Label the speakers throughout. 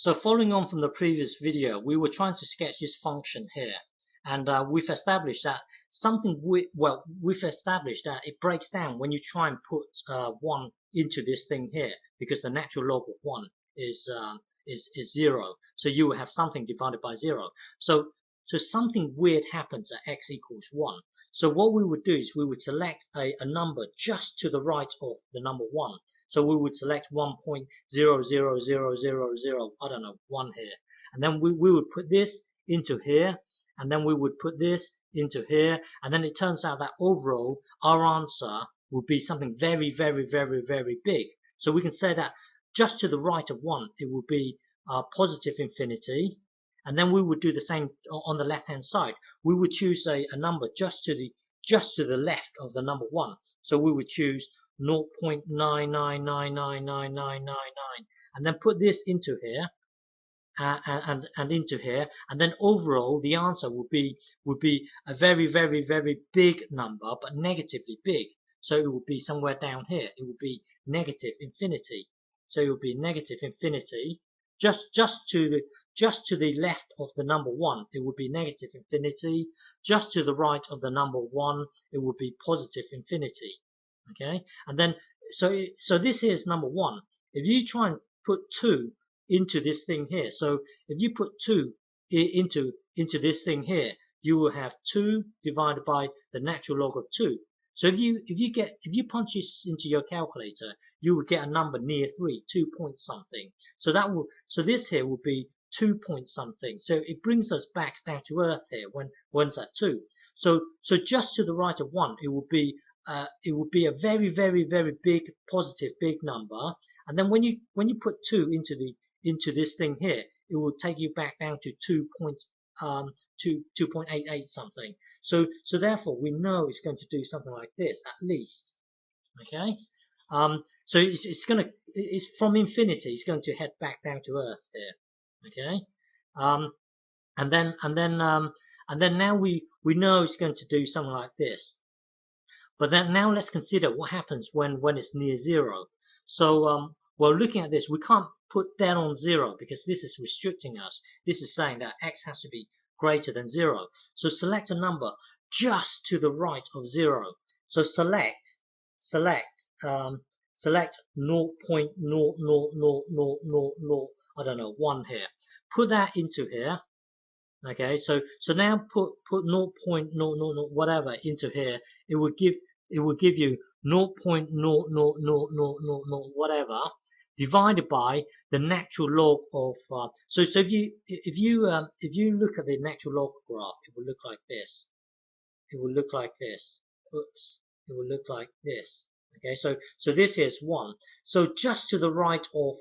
Speaker 1: So following on from the previous video, we were trying to sketch this function here, and we've established that we've established that it breaks down when you try and put 1 into this thing here, because the natural log of 1 is 0. So you will have something divided by 0. So something weird happens at x equals 1. So what we would do is we would select a number just to the right of the number 1. So we would select 1.00000, I don't know, 1 here. And then we would put this into here, and then we would put this into here, and then it turns out that overall our answer will be something very, very, very, very big. So we can say that just to the right of 1, it will be positive infinity, and then we would do the same on the left hand side. We would choose a number just to the left of the number 1. So we would choose 0.9999999, and then put this into here and into here, and then overall the answer would be a very, very, very big number, but negatively big. So it would be somewhere down here. It would be negative infinity. So it would be negative infinity just to the left of the number 1. It would be negative infinity. Just to the right of the number 1, it would be positive infinity. Okay, and then so this here is number 1. If you try and put 2 into this thing here, so if you put 2 into this thing here, you will have 2 divided by the natural log of 2. So if you punch this into your calculator, you would get a number near 3, 2 point something. So this here will be 2 point something. So it brings us back down to earth here when it's at 2. So just to the right of 1, it would be a very, very, very big positive big number. And then when you put 2 into this thing here, it will take you back down to 2.88 something. So therefore we know it's going to do something like this at least. Okay. So it's from infinity. It's going to head back down to earth here. Okay. And then now we know it's going to do something like this. But then now let's consider what happens when it's near 0. So well, looking at this, we can't put that on 0 because this is restricting us. This is saying that x has to be greater than 0. So select a number just to the right of 0. So select 0.00000, I don't know, 1 here. Put that into here. Okay, so now put 0.000 whatever into here. It will give you 0.00000 whatever divided by the natural log of so if you look at the natural log graph, it will look like this. It will look like this. Oops, it will look like this. Okay, so this is 1. So just to the right of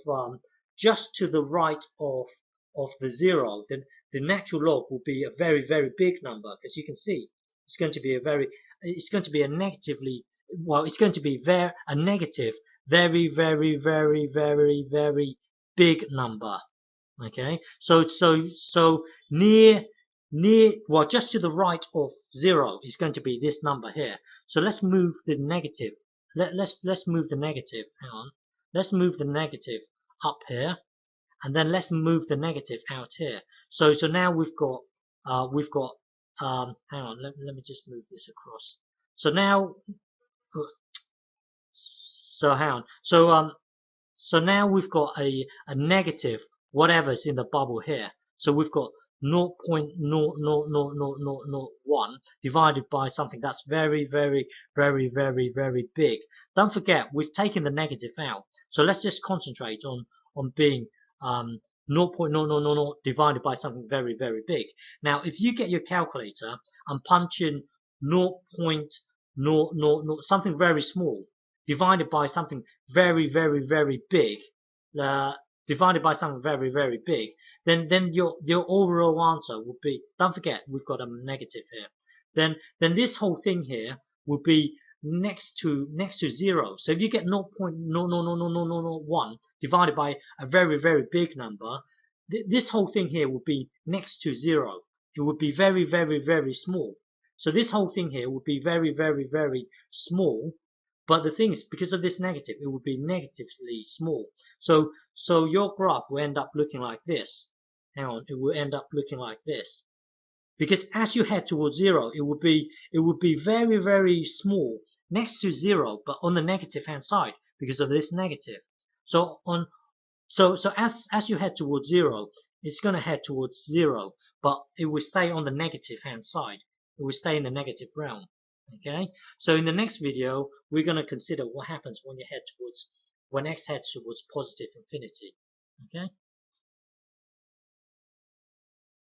Speaker 1: the 0, then the natural log will be a very, very big number, because you can see it's going to be a negative very, very, very, very, very big number. Okay, so near well, just to the right of 0 is going to be this number here. So let's move the negative. Let's move the negative. Hang on. Let's move the negative up here, and then let's move the negative out here. So now we've got hang on. Let me just move this across. So now. So hang on. So now we've got a negative whatever's in the bubble here. So we've got 0.00001 divided by something that's very, very, very, very, very big. Don't forget, we've taken the negative out. So let's just concentrate on being 0.0000 divided by something very, very big. Now, if you get your calculator and punch in 0.000 something very small divided by something very, very, very big, divided by something very, very big, then your overall answer would be, don't forget, we've got a negative here. Then this whole thing here will be next to 0. So if you get 0.00001 divided by a very, very big number, this whole thing here will be next to 0. It would be very, very, very small. So this whole thing here would be very, very, very small. But the thing is, because of this negative, it will be negatively small. So your graph will end up looking like this. Hang on, it will end up looking like this. Because as you head towards 0, it would be very, very small next to 0, but on the negative hand side because of this negative. So as you head towards 0, it's going to head towards 0, but it will stay on the negative hand side. It will stay in the negative realm. Okay, so in the next video, we're going to consider what happens when x heads towards positive infinity. Okay.